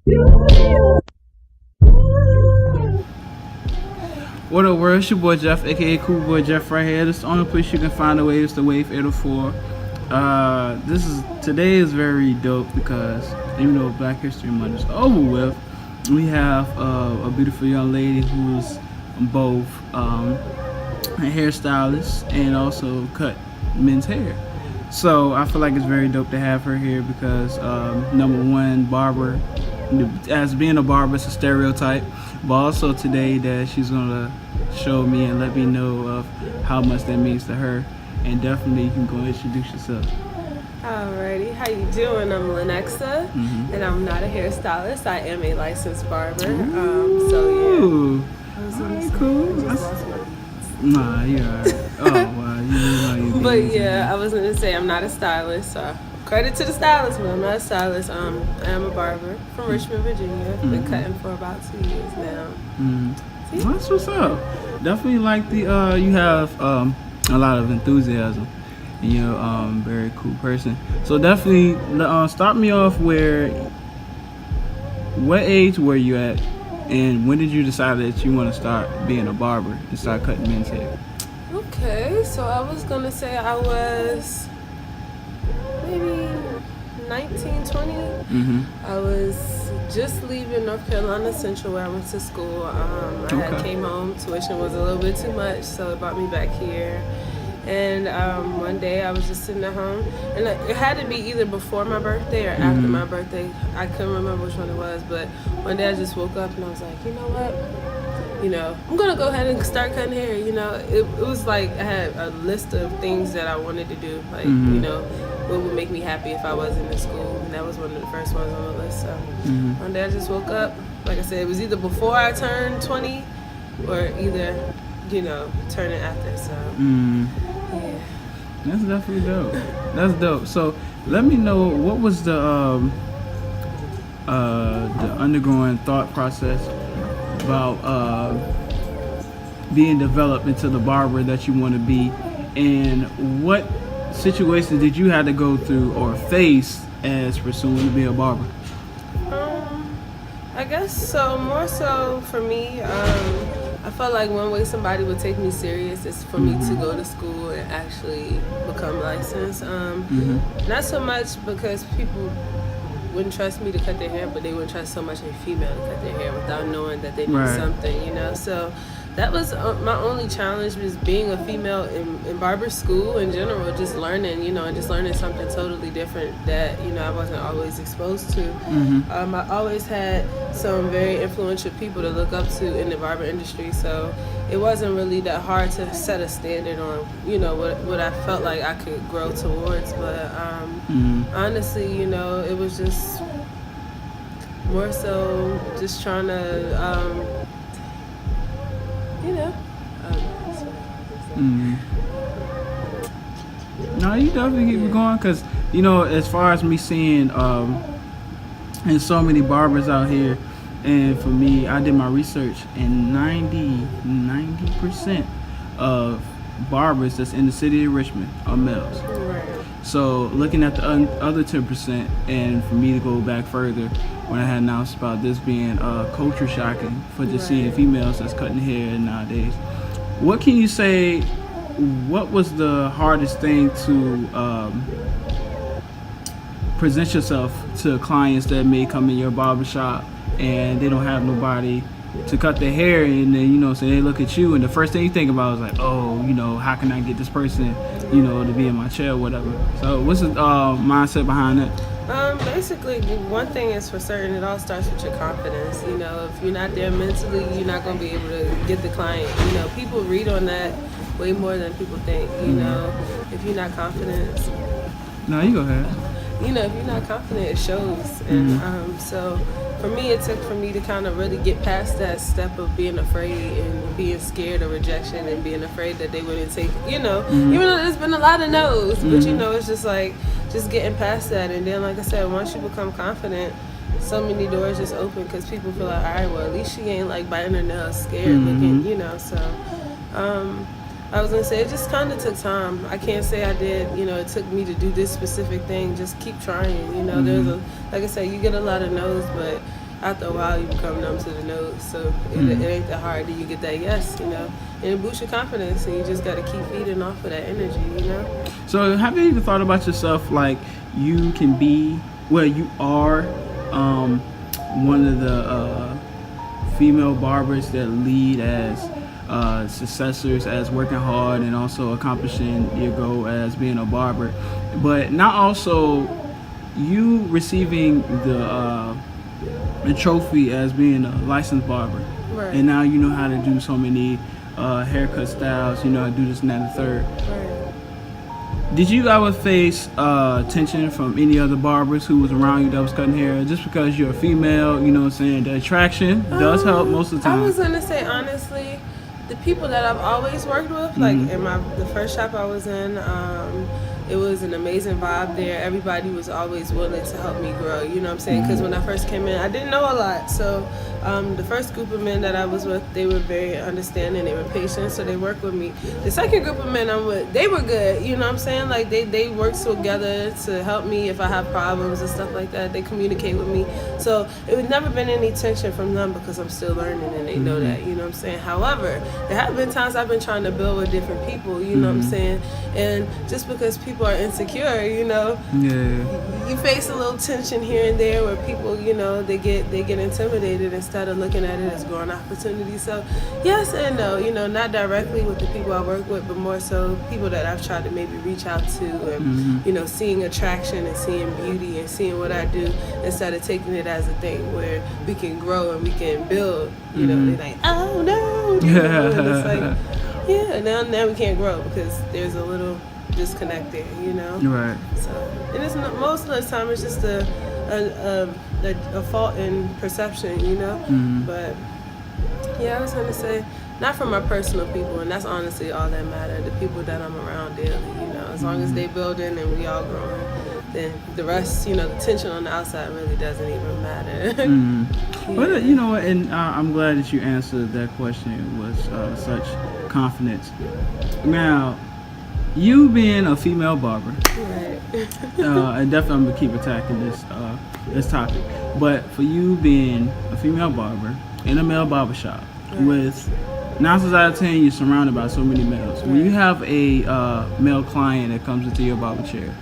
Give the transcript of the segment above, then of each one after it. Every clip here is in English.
What up, world? It's your boy Jeff, aka Cool Boy Jeff, right here. This is the only place you can find the waves, the Wave 804. Today is very dope because even though Black History Month is over with, we have a beautiful young lady who's both a hairstylist and also cut men's hair. So I feel like it's very dope to have her here because number one, barber, as being a barber, it's a stereotype, but also today that she's gonna show me and let me know of how much that means to her. And definitely you can go and introduce yourself. Alrighty, how you doing? I'm Lanexa, and I'm not a hairstylist. I am a licensed barber. So yeah. Alright, cool. Nah, you're alright. Oh wow, you really know you. But yeah, I was gonna say I'm not a stylist. So credit to the stylist, but I'm not a stylist. I am a barber from Richmond, Virginia. Been cutting for about 2 years now. That's what's up. Definitely like the you have a lot of enthusiasm, and you're very cool person. So definitely start me off what age were you at, and when did you decide that you want to start being a barber and start cutting men's hair? Okay, so I was gonna say I was maybe 19, 20. I was just leaving North Carolina Central where I went to school. I had came home, tuition was a little bit too much, so it brought me back here. And one day I was just sitting at home, and it had to be either before my birthday or after my birthday. I couldn't remember which one it was, but one day I just woke up and I was like, you know what? I'm gonna go ahead and start cutting hair. It was like I had a list of things that I wanted to do, like what would make me happy if I wasn't in school, and that was one of the first ones on the list. So one day I just woke up, like I said, it was either before I turned 20 or either turning after. So yeah, That's definitely dope. That's dope. So let me know, what was the undergoing thought process about being developed into the barber that you want to be, and what situations did you have to go through or face as pursuing to be a barber? I guess so. More so for me, I felt like one way somebody would take me serious is for me to go to school and actually become licensed. Not so much because people wouldn't trust me to cut their hair, but they wouldn't trust so much a female to cut their hair without knowing that they need something, So that was my only challenge, was being a female in barber school in general, just learning, and just learning something totally different that, I wasn't always exposed to. I always had some very influential people to look up to in the barber industry, so it wasn't really that hard to set a standard on, what I felt like I could grow towards. But honestly, it was just more so just trying to, No, you definitely keep it going, because as far as me seeing and so many barbers out here, and for me, I did my research, and 90% of barbers that's in the city of Richmond are males. So looking at the other 10%, and for me to go back further, when I had announced about this being culture shocking for just seeing females that's cutting hair nowadays, what can you say? What was the hardest thing to present yourself to clients that may come in your barbershop and they don't have nobody to cut their hair, and then so they look at you and the first thing you think about is like, oh, how can I get this person to be in my chair or whatever? So what's the mindset behind that? Basically, one thing is for certain, it all starts with your confidence. If you're not there mentally, you're not going to be able to get the client. People read on that way more than people think. If you're not confident. No, you go ahead. If you're not confident, it shows. And so for me, it took for me to kind of really get past that step of being afraid and being scared of rejection and being afraid that they wouldn't take, even though there's been a lot of no's, but it's just like, just getting past that. And then, like I said, once you become confident, so many doors just open, because people feel like, all right, well, at least she ain't like biting her nails scared looking, so I was gonna say it just kind of took time. I can't say I did, it took me to do this specific thing. Just keep trying, there's like I said, you get a lot of no's, but after a while you become numb to the nose. So it ain't that hard till you get that yes, you know. And it boosts your confidence, and you just got to keep feeding off of that energy, you know. So have you even thought about yourself like you can be, well, you are one of the female barbers that lead as successors, as working hard and also accomplishing your goal as being a barber, but not also you receiving the trophy as being a licensed barber, Right. and now you know how to do so many haircut styles, you know how to do this and that and the third. Right. Did you ever face tension from any other barbers who was around you that was cutting hair just because you're a female? You know what I'm saying? The attraction does help most of the time. I was gonna say honestly, the people that I've always worked with, like in the first shop I was in, it was an amazing vibe there. Everybody was always willing to help me grow. You know what I'm saying? Because when I first came in, I didn't know a lot. So the first group of men that I was with, they were very understanding. They were patient, so they worked with me. The second group of men I'm with, they were good. You know what I'm saying? Like they worked together to help me if I have problems and stuff like that. They communicate with me. So it would never been any tension from them because I'm still learning and they know that. You know what I'm saying? However, there have been times I've been trying to build with different people. You know what I'm saying? And just because people are insecure, you know, you face a little tension here and there where people, you know, they get intimidated instead of looking at it as growing opportunity. So yes and no, you know, not directly with the people I work with, but more so people that I've tried to maybe reach out to and you know, seeing attraction and seeing beauty and seeing what I do instead of taking it as a thing where we can grow and we can build. You know, they're like, oh no, you know, and it's like, yeah, now we can't grow because there's a little disconnect there, you know. Right. So, and it's not, most of the time it's just a fault in perception, you know. But yeah, I was gonna say, not for my personal people, and that's honestly all that matters. The people that I'm around daily, you know, as long as they building and we all growing, then the rest, you know, the tension on the outside really doesn't even matter. But you know, and I'm glad that you answered that question with such confidence. Now, you being a female barber, Right. and definitely I'm gonna keep attacking this topic. But for you being a female barber in a male barbershop, with 9 times out of 10 you're surrounded by so many males. When you have a male client that comes into your barber chair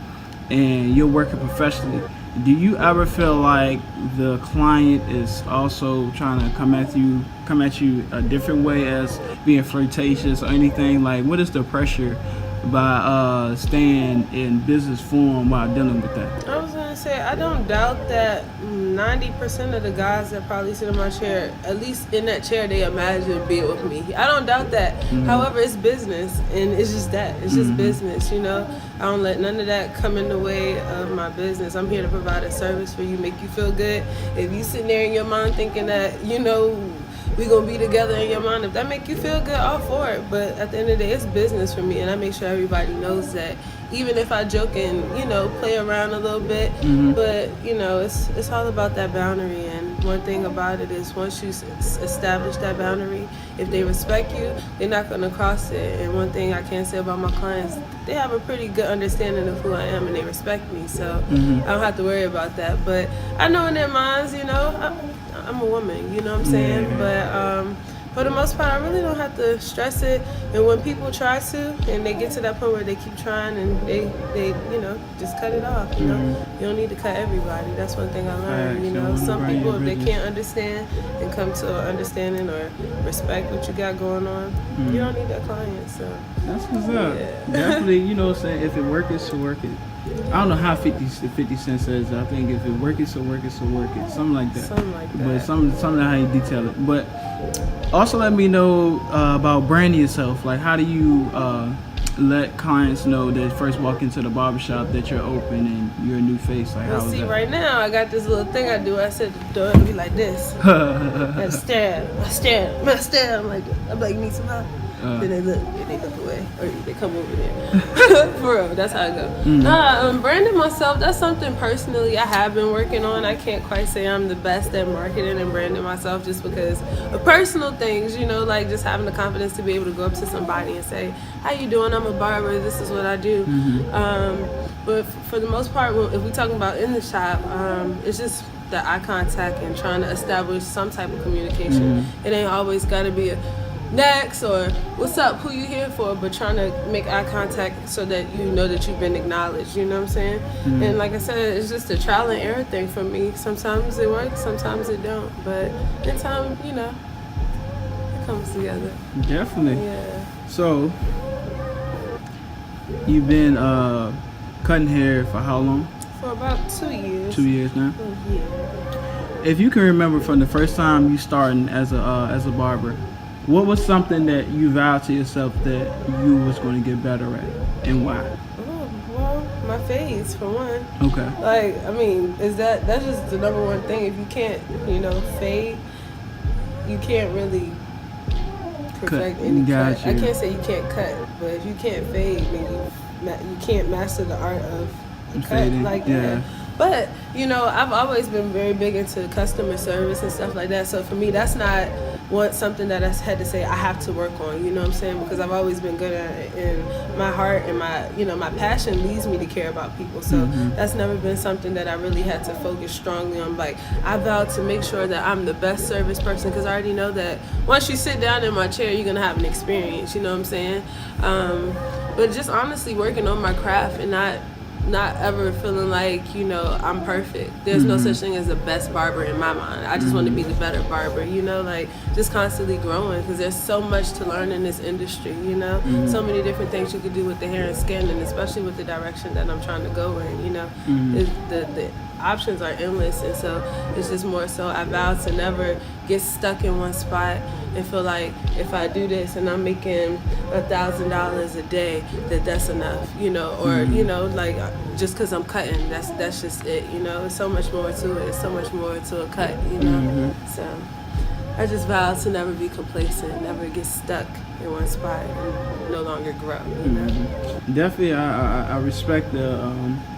and you're working professionally, do you ever feel like the client is also trying to come at you a different way, as being flirtatious or anything? Like, what is the pressure by staying in business form while dealing with that? I was gonna say, I don't doubt that 90% of the guys that probably sit in my chair, at least in that chair, they imagine being with me. I don't doubt that. However, it's business, and it's just that. It's just business, you know. I don't let none of that come in the way of my business. I'm here to provide a service for you, make you feel good. If you sitting there in your mind thinking that, you know, we gonna be together in your mind, if that make you feel good, all for it. But at the end of the day, it's business for me, and I make sure everybody knows that. Even if I joke and, you know, play around a little bit, but you know, it's all about that boundary. And one thing about it is, once you establish that boundary, if they respect you, they're not gonna cross it. And one thing I can say about my clients, they have a pretty good understanding of who I am and they respect me. So I don't have to worry about that. But I know in their minds, you know, I'm a woman, you know what I'm saying? But for the most part, I really don't have to stress it. And when people try to, and they get to that point where they keep trying and they you know, just cut it off, you know? You don't need to cut everybody. That's one thing I learned, you know? Some people, if they can't understand and come to an understanding or respect what you got going on, you don't need that client, so. That's what's up. Definitely, you know what I'm saying? If it work it, so work it. I don't know how 50 Cent says it. I think if it work it, so work it, so work it. Something like that. Something like that. But something how you detail it. But also let me know about branding yourself. Like, how do you let clients know that first walk into the barbershop that you're open and you're a new face? Like, how is see, that? right now, I got this little thing I do. I said the door to be like this. I stare. I'm like, you need some help? Then they look away, or they come over there. For real, that's how I go. Branding myself, that's something personally I have been working on. I can't quite say I'm the best at marketing and branding myself, just because of personal things, you know, like just having the confidence to be able to go up to somebody and say, how you doing? I'm a barber, this is what I do. But for the most part, if we're talking about in the shop, it's just the eye contact and trying to establish some type of communication. It ain't always got to be a next or what's up, who you here for, but trying to make eye contact so that you know that you've been acknowledged, you know what I'm saying? And like I said, it's just a trial and error thing for me. Sometimes it works, sometimes it don't, but in time, you know, it comes together. Definitely. Yeah. So you've been cutting hair for how long? For about 2 years. 2 years now. Yeah. If you can remember from the first time you starting as a barber, what was something that you vowed to yourself that you was going to get better at, and why? Oh, well, my fades for one. Okay. Like, I mean, that's just the number one thing. If you can't, you know, fade, you can't really perfect any cut. I can't say you can't cut, but if you can't fade, then you can't master the art of a cut fading, like yeah. that. But, you know, I've always been very big into customer service and stuff like that. So for me, that's not something that I had to say I have to work on, you know what I'm saying? Because I've always been good at it, and my heart and my passion leads me to care about people. So that's never been something that I really had to focus strongly on. Like, I vowed to make sure that I'm the best service person, because I already know that once you sit down in my chair, you're going to have an experience, you know what I'm saying? But just honestly working on my craft and not ever feeling like, you know, I'm perfect. There's no such thing as the best barber in my mind. I just want to be the better barber, you know, like just constantly growing, because there's so much to learn in this industry, you know, so many different things you could do with the hair and skin, and especially with the direction that I'm trying to go in, you know, the options are endless. And so it's just more so I vow to never get stuck in one spot and feel like if I do this and I'm making $1,000 a day, that's enough, you know, or you know, like just because I'm cutting, that's just it, you know. It's so much more to it. It's so much more to a cut, you know. So I just vow to never be complacent, never get stuck in one spot and no longer grow, you know. Definitely, I respect the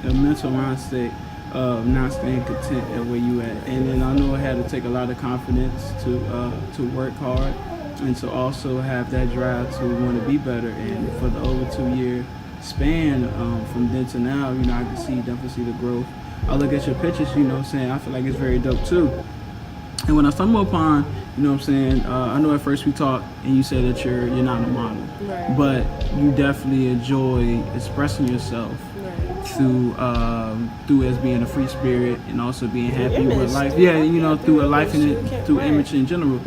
mental mindset of not staying content at where you at, and then I know it had to take a lot of confidence to work hard and to also have that drive to want to be better. And for the over 2 year span from then to now, you know, I can definitely see the growth. I look at your pictures, you know what I'm saying, I feel like it's very dope too. And when I stumble upon, you know what I'm saying, I know at first we talked and you said that you're not a model, right, but you definitely enjoy expressing yourself through as being a free spirit and also being happy with life. Yeah, you know, through a life and through image in general.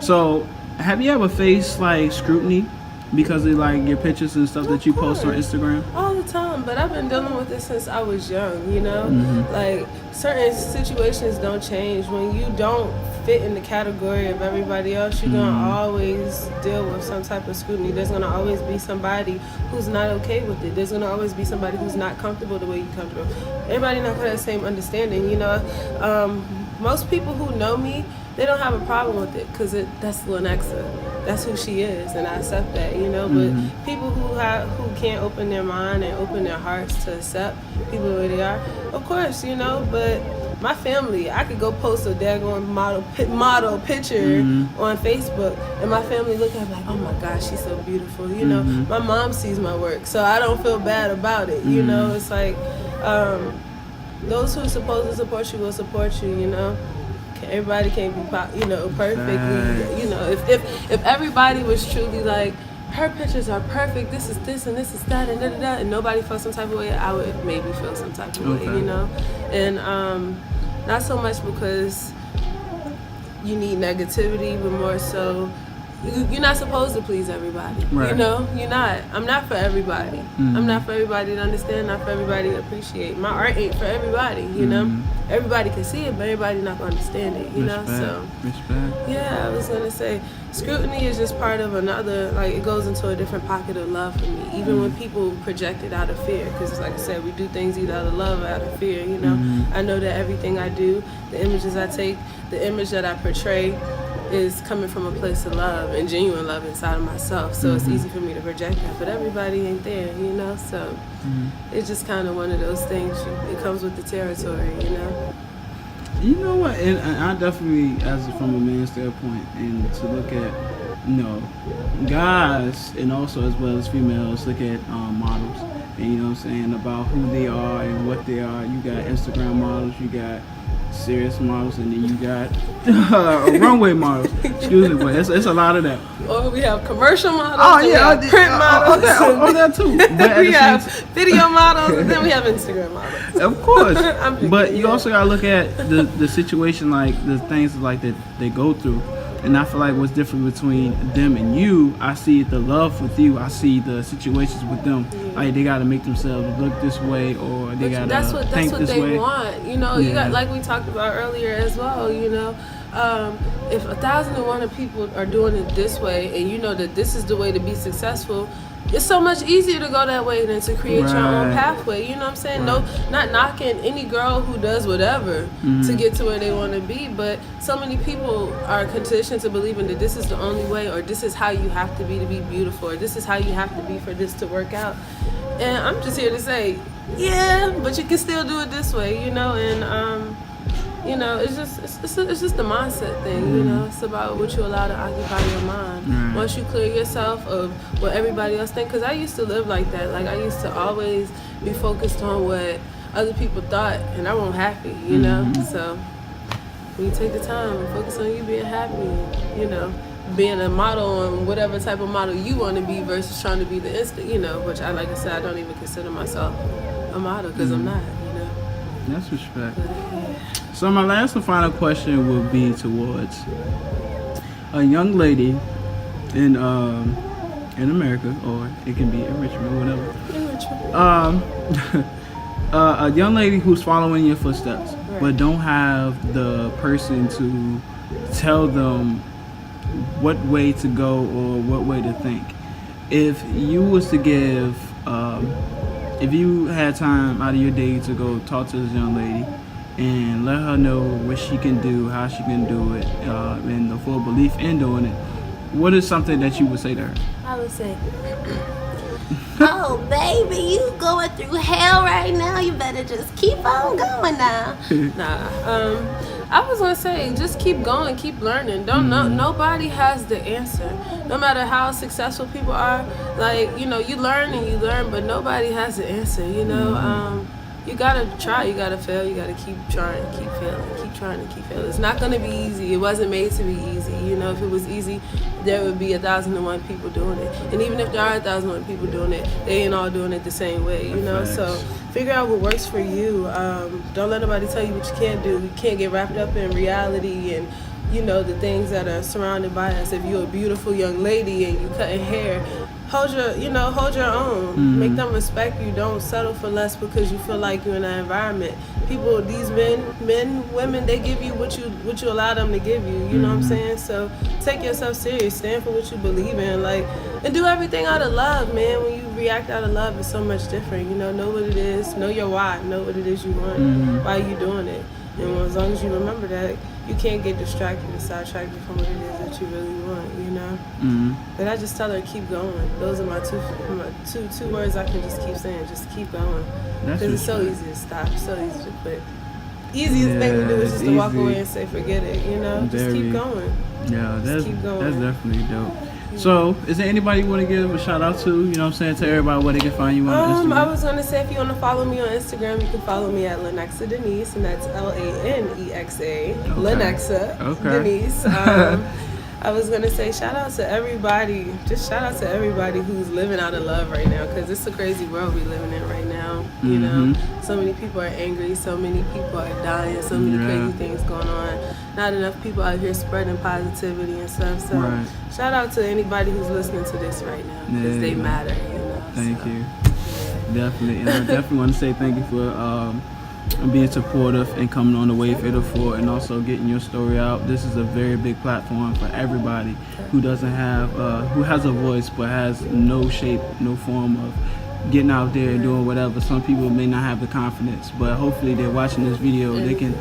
So have you ever faced like scrutiny because of like your pictures and stuff that you post on Instagram? All the time, but I've been dealing with this since I was young, you know? Like certain situations don't change. When you don't fit in the category of everybody else, you're gonna always deal with some type of scrutiny. There's gonna always be somebody who's not okay with it. There's gonna always be somebody who's not comfortable the way you're comfortable. Everybody not gonna have the same understanding, you know? Most people who know me, they don't have a problem with it, because that's Lanexa. That's who she is, and I accept that, you know. But people who can't open their mind and open their hearts to accept people the way they are, of course, you know. But my family, I could go post a daggone model picture on Facebook, and my family look at me like, oh my gosh, she's so beautiful, you know. My mom sees my work, so I don't feel bad about it, you know. It's like those who are supposed to support you will support you, you know. Everybody can't be, you know, perfectly. You know, if everybody was truly like, her pictures are perfect, this is this and this is that and da, and nobody felt some type of way, I would maybe feel some type of way, you know. And not so much because you need negativity, but more so you're not supposed to please everybody. Right. You know, you're not. I'm not for everybody. I'm not for everybody to understand, not for everybody to appreciate. My art ain't for everybody, you know. Everybody can see it, but everybody not gonna understand it, you know. So yeah, I was gonna say scrutiny is just part of another, like it goes into a different pocket of love for me, even when people project it out of fear, because like I said, we do things either out of love or out of fear, you know. I know that everything I do, the images I take, the image that I portray is coming from a place of love and genuine love inside of myself, so it's easy for me to project that, but everybody ain't there, you know. So it's just kind of one of those things, it comes with the territory, you know. You know what, and I definitely, from a man's standpoint, and to look at, you know, guys and also as well as females look at models and you know what I'm saying, about who they are and what they are. You got Instagram models, you got serious models, and then you got runway models. Excuse me, but it's a lot of that. Or we have commercial models. Oh we yeah, have print models. That too. But we have video models, and then we have Instagram models. Of course, but you yeah. also gotta look at the situation, like the things like that they go through. And I feel like what's different between them and you, I see the love with you. I see the situations with them. Yeah. Like they gotta make themselves look this way, or they gotta think this way. They want. You know, you got, like we talked about earlier as well. You know, if 1,001 people are doing it this way, and you know that this is the way to be successful, it's so much easier to go that way than to create your own pathway. You know what I'm saying? No, not knocking any girl who does whatever to get to where they want to be, but so many people are conditioned to believing that this is the only way, or this is how you have to be beautiful, or this is how you have to be for this to work out. And I'm just here to say, yeah, but you can still do it this way, you know. And you know, it's just the mindset thing, you know. It's about what you allow to occupy your mind. Once you clear yourself of what everybody else thinks, because I used to live like that. Like I used to always be focused on what other people thought, and I wasn't happy, you know. So when you take the time and focus on you being happy, you know, being a model and whatever type of model you want to be versus trying to be the instant, you know, which like I said, I don't even consider myself a model because I'm not, you know. That's respect. So my last and final question will be towards a young lady in America, or it can be in Richmond, whatever. A young lady who's following your footsteps, but don't have the person to tell them what way to go or what way to think. If you was to give, if you had time out of your day to go talk to this young lady and let her know what she can do, how she can do it, and the full belief in doing it, what is something that you would say to her? I would say, oh baby, you going through hell right now, you better just keep on going now. I was gonna say, just keep going, keep learning. Don't know, nobody has the answer. No matter how successful people are, like, you know, you learn, but nobody has the answer, you know. You gotta try, you gotta fail, you gotta keep trying, keep failing, keep trying to keep failing. It's not gonna be easy. It wasn't made to be easy. You know, if it was easy, there would be 1,001 people doing it. And even if there are 1,001 people doing it, they ain't all doing it the same way, you know. So figure out what works for you. Don't let nobody tell you what you can't do. You can't get wrapped up in reality and, you know, the things that are surrounded by us. If you're a beautiful young lady and you cutting hair, hold your own. Make them respect you. Don't settle for less because you feel like you're in that environment. People, these men, women, they give you what you allow them to give you. You know what I'm saying? So take yourself serious. Stand for what you believe in. Like, and do everything out of love, man. When you react out of love, it's so much different. You know what it is. Know your why. Know what it is you want. Why you doing it. And as long as you remember that, you can't get distracted and sidetracked from what it is that you really want, you know? But I just tell her, keep going. Those are my two words I can just keep saying. Just keep going. Because it's so easy to stop, so easy to quit. Easiest thing to do is just to walk away and say, forget it, you know? Just keep going. Yeah, that's definitely dope. Yeah. So, is there anybody you want to give a shout out to? You know what I'm saying? Tell everybody where they can find you on Instagram. I was going to say, if you want to follow me on Instagram, you can follow me at Lanexa Denise, and that's Lanexa, Lanexa Denise. I was going to say, shout out to everybody. Just shout out to everybody who's living out of love right now, because it's a crazy world we're living in right now. You know, so many people are angry, so many people are dying, so many crazy things going on. Not enough people out here spreading positivity and stuff. So shout out to anybody who's listening to this right now, because they matter, you know. Thank you. Definitely. And I definitely want to say thank you for being supportive and coming on the Wayfader for, and also getting your story out. This is a very big platform for everybody who doesn't have, who has a voice but has no shape, no form of getting out there and doing whatever. Some people may not have the confidence, but hopefully they're watching this video. They can,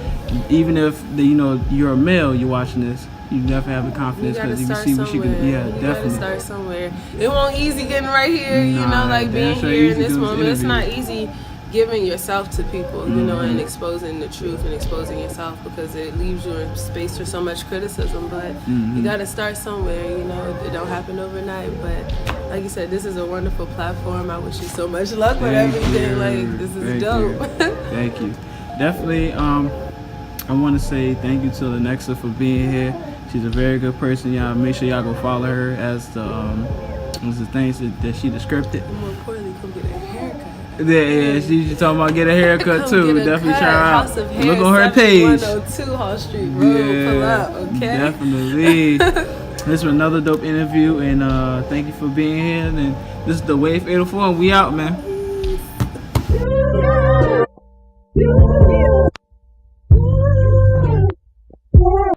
even if they, you know, you're a male, you're watching this, you definitely have the confidence because you can see what you can. Yeah, definitely. You gotta start somewhere. It won't easy getting right here, you know, like being here in this moment. It's not easy giving yourself to people, you know, and exposing the truth and exposing yourself, because it leaves you in space for so much criticism. But you got to start somewhere, you know. It don't happen overnight. But like you said, this is a wonderful platform. I wish you so much luck with everything. Like, this is dope. Thank you. Definitely. I want to say thank you to Lanexa for being here. She's a very good person. Y'all make sure y'all go follow her as the things that she described it. And more importantly, come get a haircut. Yeah, she's talking about get a haircut too. Definitely try her out. House of Hair, Look on her page. 102 Hall Street Road. Pull up, okay? Definitely. This was another dope interview, and thank you for being here. And this is the Wave 804, and we out, man.